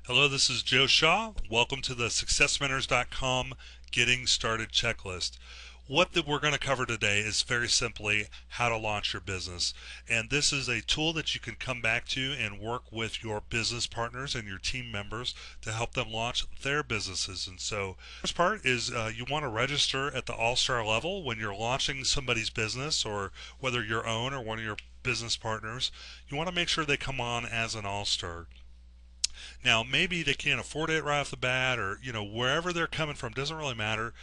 Hello, this is Joe Shaw. Welcome to the SuccessMentors.com Getting Started Checklist. We're going to cover today is very simply how to launch your business. And this is a tool that you can come back to and work with your business partners and your team members to help them launch their businesses. And so, first part is you want to register at the all-star level when you're launching somebody's business, or whether your own or one of your business partners. You want to make sure they come on as an all-star. Now, maybe they can't afford it right off the bat, or wherever they're coming from doesn't really matter.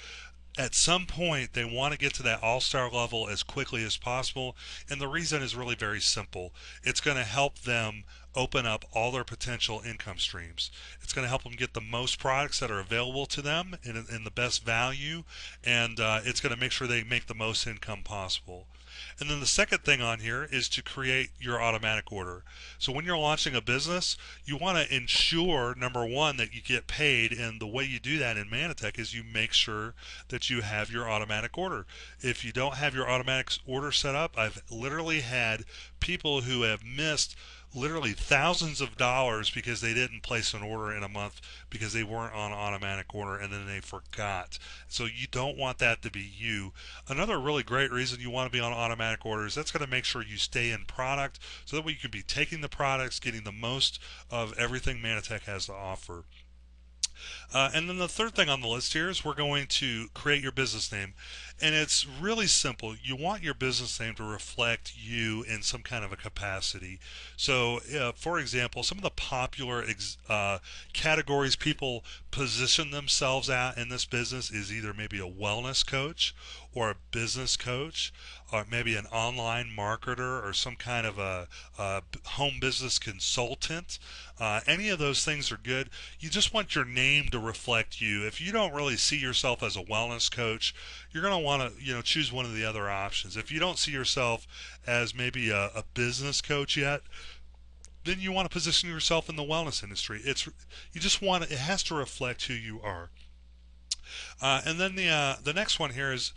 At some point, they want to get to that all-star level as quickly as possible, and the reason is really very simple. It's going to help them open up all their potential income streams. It's going to help them get the most products that are available to them in the best value, and it's going to make sure they make the most income possible. And then the second thing on here is to create your automatic order. So when you're launching a business, you want to ensure, number one, that you get paid. And the way you do that in Manatech is you make sure that you have your automatic order. If you don't have your automatic order set up, I've literally had people who have missed literally thousands of dollars because they didn't place an order in a month because they weren't on automatic order and then they forgot. So you don't want that to be you. Another really great reason you want to be on automatic orders, that's going to make sure you stay in product, so that way you can be taking the products, getting the most of everything Manatech has to offer. And then the third thing on the list here is we're going to create your business name. And it's really simple. You want your business name to reflect you in some kind of a capacity. So, for example, some of the popular categories people position themselves at in this business is either maybe a wellness coach or a business coach, or maybe an online marketer, or some kind of a home business consultant. Any of those things are good. You just want your name to reflect you. If you don't really see yourself as a wellness coach, you're going to want to choose one of the other options. If you don't see yourself as maybe a business coach yet, then you want to position yourself in the wellness industry. You just want it has to reflect who you are. And then the next one here is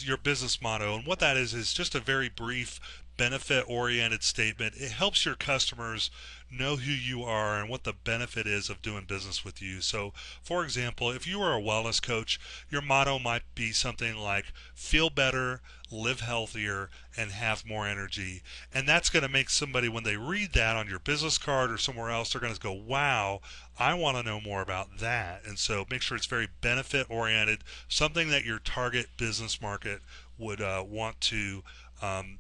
your business motto, and what that is just a very brief benefit-oriented statement. It helps your customers know who you are and what the benefit is of doing business with you. So, for example, if you are a wellness coach, your motto might be something like "Feel better, live healthier, and have more energy." And that's going to make somebody, when they read that on your business card or somewhere else, they're going to go, "Wow, I want to know more about that." And so make sure it's very benefit oriented, something that your target business market would want to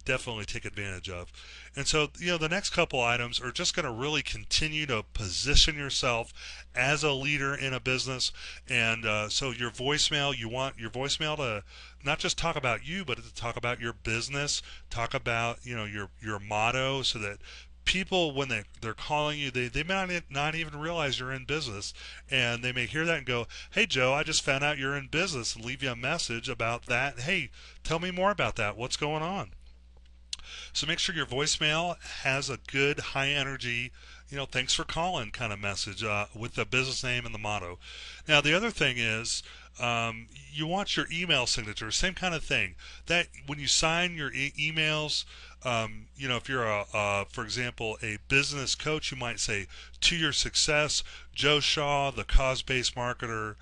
definitely take advantage of. And so, the next couple items are just going to really continue to position yourself as a leader in a business. And so your voicemail, you want your voicemail to not just talk about you, but to talk about your business, talk about, your motto, so that people, when they're calling you, they may not even realize you're in business, and they may hear that and go, "Hey Joe, I just found out you're in business," and leave you a message about that. "Hey, tell me more about that. What's going on?" So make sure your voicemail has a good, high energy, "thanks for calling" kind of message with the business name and the motto. Now, the other thing is, you want your email signature, same kind of thing. That when you sign your emails, if you're for example, a business coach, you might say, "To your success, Joe Shaw, the cause-based marketer."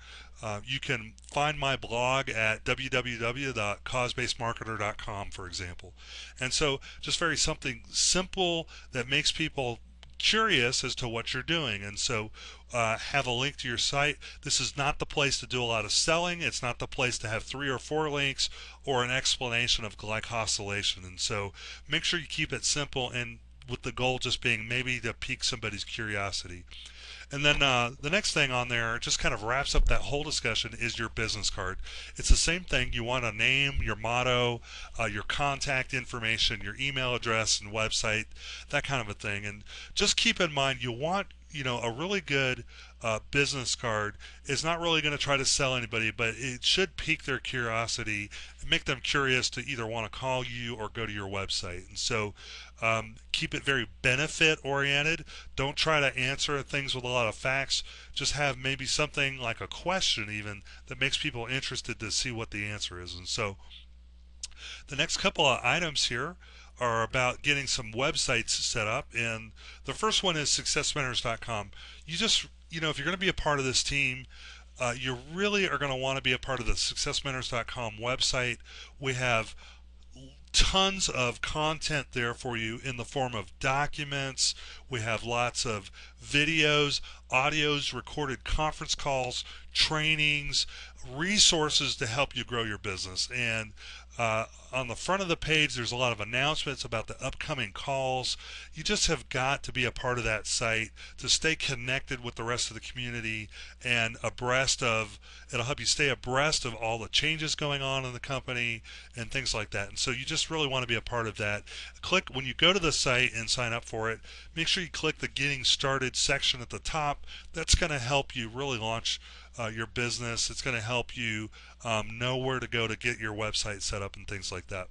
You can find my blog at www.causebasedmarketer.com, for example. And so, just very something simple that makes people curious as to what you're doing. And so, have a link to your site. This is not the place to do a lot of selling. It's not the place to have 3 or 4 links or an explanation of glycosylation. And so, make sure you keep it simple, and with the goal just being maybe to pique somebody's curiosity. And then the next thing on there just kind of wraps up that whole discussion is your business card. It's the same thing. You want a name, your motto, your contact information, your email address and website, that kind of a thing. And just keep in mind, you want a really good business card is not really going to try to sell anybody, but it should pique their curiosity and make them curious to either want to call you or go to your website. And so keep it very benefit oriented. Don't try to answer things with a lot of facts. Just have maybe something like a question even that makes people interested to see what the answer is. And so the next couple of items here are about getting some websites set up. And the first one is successmentors.com. You just, if you're going to be a part of this team, you really are going to want to be a part of the successmentors.com website. We have tons of content there for you in the form of documents. We have lots of videos, audios, recorded conference calls, trainings, resources to help you grow your business. And on the front of the page, there's a lot of announcements about the upcoming calls. You just have got to be a part of that site to stay connected with the rest of the community and it'll help you stay abreast of all the changes going on in the company and things like that. And so you just really want to be a part of that. When you go to the site and sign up for it, make sure you click the Getting Started section at the top. That's going to help you really launch your business. It's going to help you know where to go to get your website set up and things like that.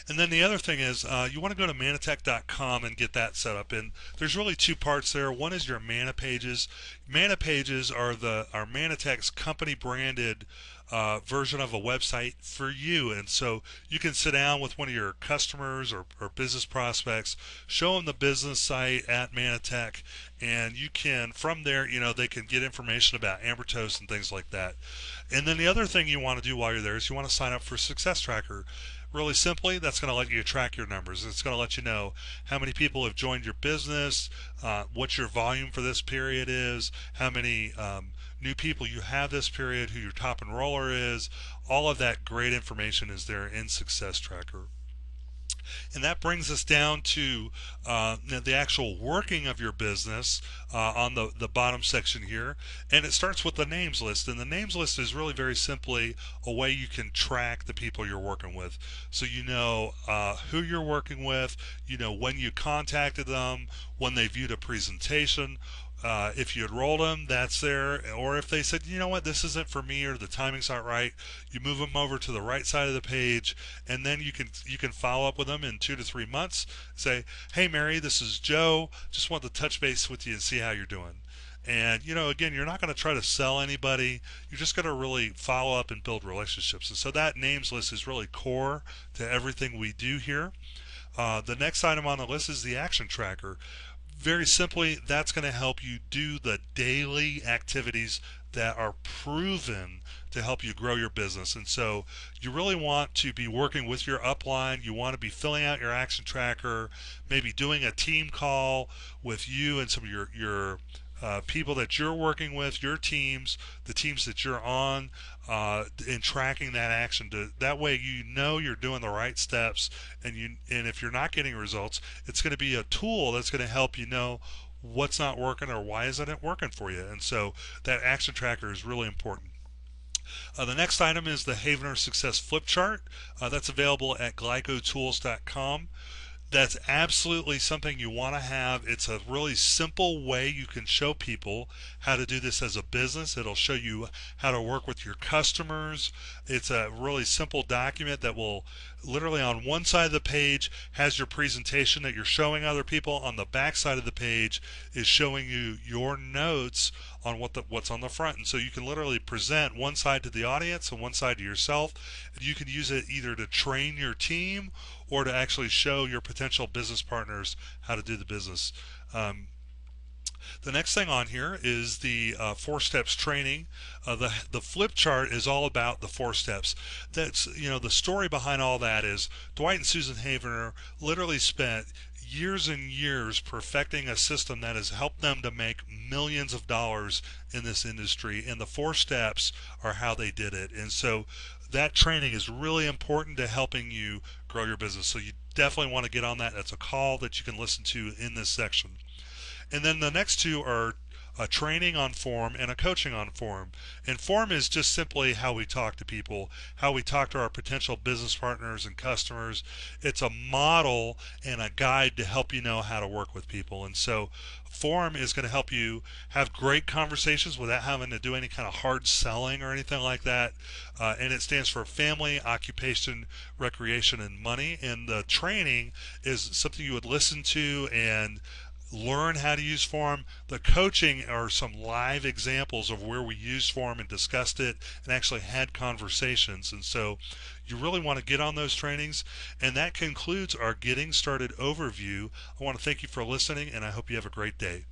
And then the other thing is you want to go to manatech.com and get that set up. And there's really two parts there. One is your Mana pages. Mana pages are Manatech's company branded version of a website for you. And so you can sit down with one of your customers or business prospects, show them the business site at Manatech, and you can, from there, they can get information about Amber Toast and things like that. And then the other thing you want to do while you're there is you want to sign up for Success Tracker. Really simply, that's going to let you track your numbers. It's going to let you know how many people have joined your business, what your volume for this period is, how many new people you have this period, who your top enroller is. All of that great information is there in Success Tracker. And that brings us down to the actual working of your business on the bottom section here. And it starts with the names list. And the names list is really very simply a way you can track the people you're working with. So you know who you're working with, when you contacted them, when they viewed a presentation. If you enrolled them, that's there. Or if they said, you know what, this isn't for me, or the timing's not right, you move them over to the right side of the page, and then you can follow up with them in 2 to 3 months. Say, hey Mary, this is Joe. Just want to touch base with you and see how you're doing. And again, you're not going to try to sell anybody. You're just going to really follow up and build relationships. And so that names list is really core to everything we do here. The next item on the list is the action tracker. Very simply, that's going to help you do the daily activities that are proven to help you grow your business. And so you really want to be working with your upline. You want to be filling out your action tracker, maybe doing a team call with you and some of your people that you're working with, your teams, the teams that you're on, in tracking that action. That way you're doing the right steps, and if you're not getting results, it's going to be a tool that's going to help you know what's not working or why isn't it working for you. And so that action tracker is really important. The next item is the Havener Success Flip Chart. That's available at glycotools.com. That's absolutely something you want to have. It's a really simple way you can show people how to do this as a business. It'll show you how to work with your customers. It's a really simple document that will literally, on one side of the page, has your presentation that you're showing other people. On the back side of the page is showing you your notes on what's on the front. And so you can literally present one side to the audience and one side to yourself. You can use it either to train your team or to actually show your potential business partners how to do the business. The next thing on here is the 4 steps training. The flip chart is all about the 4 steps. That's, the story behind all that is Dwight and Susan Havener literally spent years and years perfecting a system that has helped them to make millions of dollars in this industry, and the 4 steps are how they did it. And so that training is really important to helping you grow your business. So you definitely want to get on that. That's a call that you can listen to in this section. And then the next 2 are a training on form and a coaching on form. And form is just simply how we talk to people, how we talk to our potential business partners and customers. It's a model and a guide to help you know how to work with people. And so form is going to help you have great conversations without having to do any kind of hard selling or anything like that. And it stands for family, occupation, recreation, and money. And the training is something you would listen to and learn how to use form. The coaching are some live examples of where we used form and discussed it and actually had conversations. And so you really want to get on those trainings. And that concludes our Getting Started overview. I want to thank you for listening, and I hope you have a great day.